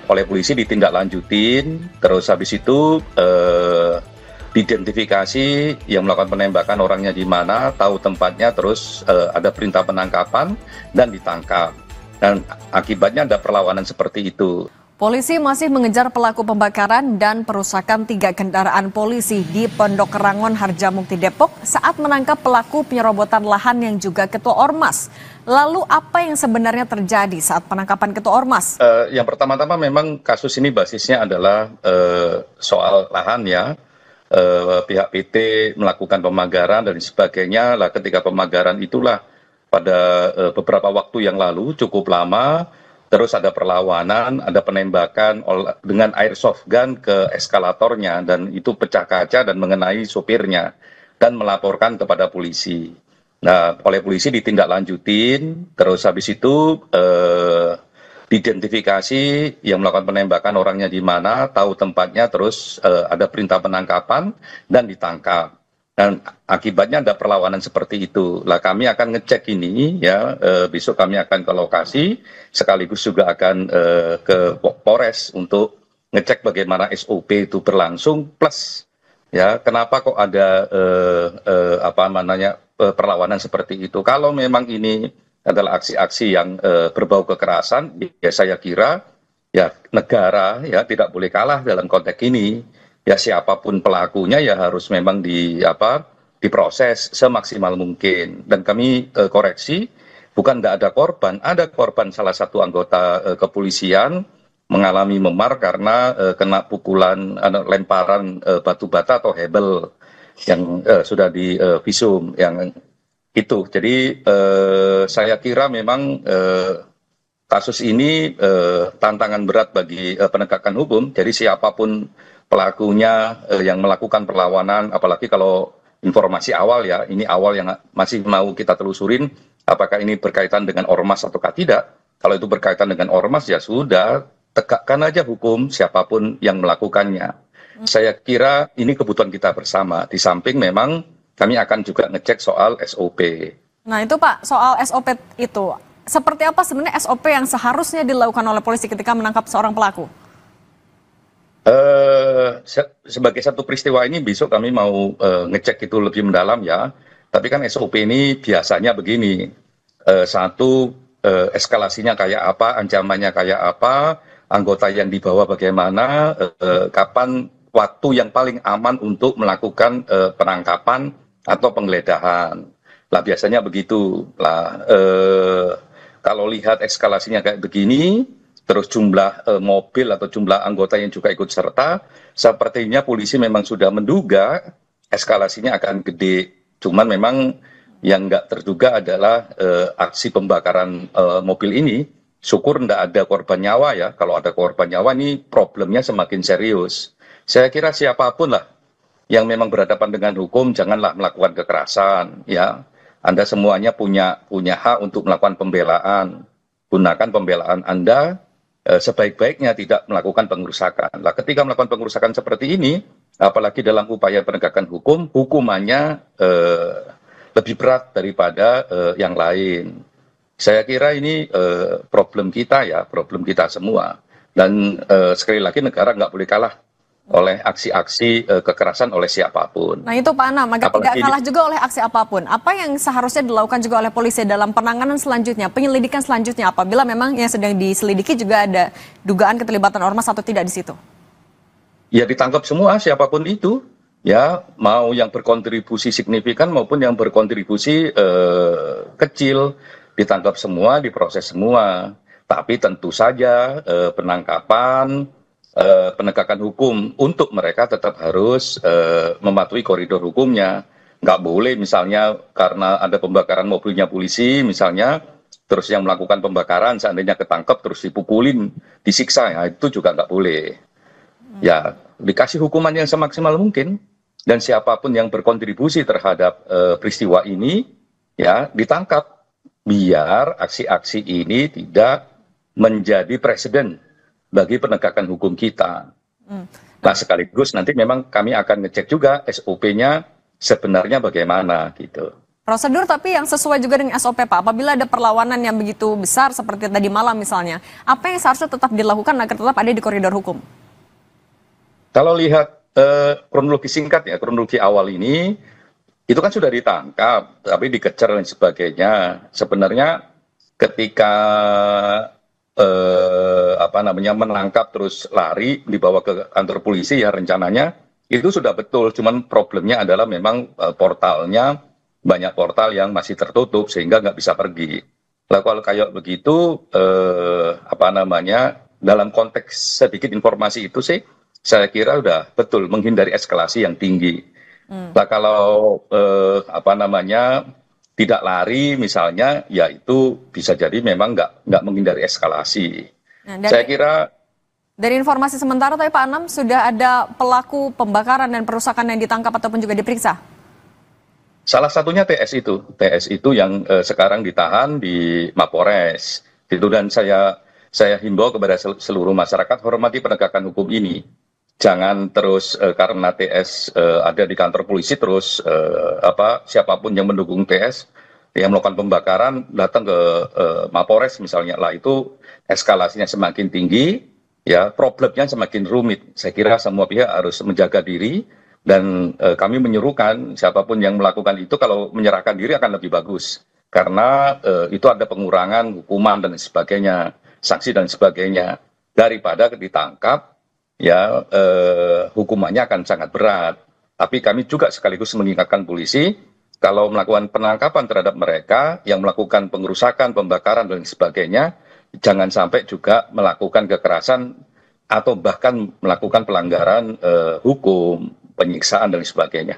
Oleh polisi ditindaklanjutin, terus habis itu diidentifikasi yang melakukan penembakan orangnya di mana, tahu tempatnya, terus ada perintah penangkapan dan ditangkap. Dan akibatnya ada perlawanan seperti itu. Polisi masih mengejar pelaku pembakaran dan perusakan 3 kendaraan polisi di Pondok Rangon, Harjamukti, Depok saat menangkap pelaku penyerobotan lahan yang juga ketua Ormas. Lalu apa yang sebenarnya terjadi saat penangkapan ketua Ormas? Yang pertama-tama memang kasus ini basisnya adalah soal lahan ya. Pihak PT melakukan pemagaran dan sebagainya. Lah ketika pemagaran itulah pada beberapa waktu yang lalu cukup lama. Terus ada perlawanan, ada penembakan dengan airsoft gun ke eskalatornya dan itu pecah kaca dan mengenai sopirnya dan melaporkan kepada polisi. Nah, oleh polisi ditindaklanjutin, terus habis itu diidentifikasi yang melakukan penembakan orangnya di mana, tahu tempatnya, terus ada perintah penangkapan dan ditangkap. Dan akibatnya ada perlawanan seperti itu. Lah kami akan ngecek ini ya, besok kami akan ke lokasi, sekaligus juga akan ke Polres untuk ngecek bagaimana SOP itu berlangsung, plus ya kenapa kok ada perlawanan seperti itu. Kalau memang ini adalah aksi-aksi yang berbau kekerasan, ya saya kira ya negara ya tidak boleh kalah dalam konteks ini. Ya siapapun pelakunya ya harus memang diproses semaksimal mungkin. Dan kami koreksi, bukan tidak ada korban salah satu anggota kepolisian mengalami memar karena kena pukulan lemparan batu bata atau hebel yang sudah di visum yang itu. Jadi saya kira memang kasus ini tantangan berat bagi penegakan hukum. Jadi siapapun pelakunya yang melakukan perlawanan, apalagi kalau informasi awal ya, ini awal yang masih mau kita telusurin, apakah ini berkaitan dengan ormas ataukah tidak. Kalau itu berkaitan dengan ormas ya sudah, tegakkan aja hukum siapapun yang melakukannya. Saya kira ini kebutuhan kita bersama. Di samping memang kami akan juga ngecek soal SOP. Nah itu Pak, soal SOP itu, seperti apa sebenarnya SOP yang seharusnya dilakukan oleh polisi ketika menangkap seorang pelaku? Sebagai satu peristiwa ini besok kami mau ngecek itu lebih mendalam ya. Tapi kan SOP ini biasanya begini, satu eskalasinya kayak apa, ancamannya kayak apa, anggota yang dibawa bagaimana, kapan waktu yang paling aman untuk melakukan penangkapan atau penggeledahan. Lah biasanya begitu. Lah kalau lihat eskalasinya kayak begini, terus jumlah mobil atau jumlah anggota yang juga ikut serta, sepertinya polisi memang sudah menduga eskalasinya akan gede. Cuman memang yang nggak terduga adalah aksi pembakaran mobil ini. Syukur nggak ada korban nyawa ya. Kalau ada korban nyawa ini problemnya semakin serius. Saya kira siapapun lah yang memang berhadapan dengan hukum janganlah melakukan kekerasan ya. Anda semuanya punya hak untuk melakukan pembelaan. Gunakan pembelaan Anda sebaik-baiknya, tidak melakukan pengerusakan. Lah ketika melakukan pengerusakan seperti ini, apalagi dalam upaya penegakan hukum, hukumannya lebih berat daripada yang lain. Saya kira ini problem kita ya, problem kita semua. Dan sekali lagi negara nggak boleh kalah oleh aksi-aksi kekerasan oleh siapapun. Nah itu Pak Anam, agar tidak kalah juga oleh aksi apapun. Apa yang seharusnya dilakukan juga oleh polisi dalam penanganan selanjutnya, penyelidikan selanjutnya apabila memang yang sedang diselidiki juga ada dugaan keterlibatan ormas atau tidak di situ? Ya ditangkap semua siapapun itu, ya mau yang berkontribusi signifikan maupun yang berkontribusi kecil, ditangkap semua, diproses semua. Tapi tentu saja penangkapan, penegakan hukum untuk mereka tetap harus mematuhi koridor hukumnya. Nggak boleh misalnya karena ada pembakaran mobilnya polisi misalnya, terus yang melakukan pembakaran seandainya ketangkep terus dipukulin, disiksa, ya itu juga nggak boleh. Ya dikasih hukuman yang semaksimal mungkin, dan siapapun yang berkontribusi terhadap peristiwa ini ya ditangkap, biar aksi-aksi ini tidak menjadi presiden bagi penegakan hukum kita. Nah sekaligus nanti memang kami akan ngecek juga SOP-nya sebenarnya bagaimana gitu. Prosedur tapi yang sesuai juga dengan SOP Pak, apabila ada perlawanan yang begitu besar seperti tadi malam misalnya, apa yang seharusnya tetap dilakukan agar tetap ada di koridor hukum? Kalau lihat kronologi singkat ya, kronologi awal ini, itu kan sudah ditangkap, tapi dikejar dan sebagainya. Sebenarnya ketika menangkap terus lari dibawa ke kantor polisi ya rencananya itu sudah betul. Cuman problemnya adalah memang portalnya banyak portal yang masih tertutup sehingga nggak bisa pergi. Lah kalau kayak begitu dalam konteks sedikit informasi itu sih saya kira udah betul menghindari eskalasi yang tinggi. Nah kalau tidak lari misalnya, ya itu bisa jadi memang nggak menghindari eskalasi. Nah, Saya kira dari informasi sementara tadi Pak Anam sudah ada pelaku pembakaran dan perusakan yang ditangkap ataupun juga diperiksa? salah satunya TS itu yang sekarang ditahan di Mapores. Gitu, dan saya himbau kepada seluruh masyarakat hormati penegakan hukum ini. Jangan terus karena TS ada di kantor polisi terus siapapun yang mendukung TS yang melakukan pembakaran datang ke Mapores misalnya, lah itu eskalasinya semakin tinggi, ya problemnya semakin rumit. Saya kira semua pihak harus menjaga diri dan kami menyuruhkan siapapun yang melakukan itu kalau menyerahkan diri akan lebih bagus karena itu ada pengurangan hukuman dan sebagainya, sanksi dan sebagainya, daripada ditangkap. Ya hukumannya akan sangat berat. Tapi kami juga sekaligus mengingatkan polisi kalau melakukan penangkapan terhadap mereka yang melakukan pengerusakan, pembakaran dan sebagainya, jangan sampai juga melakukan kekerasan atau bahkan melakukan pelanggaran hukum, penyiksaan dan sebagainya.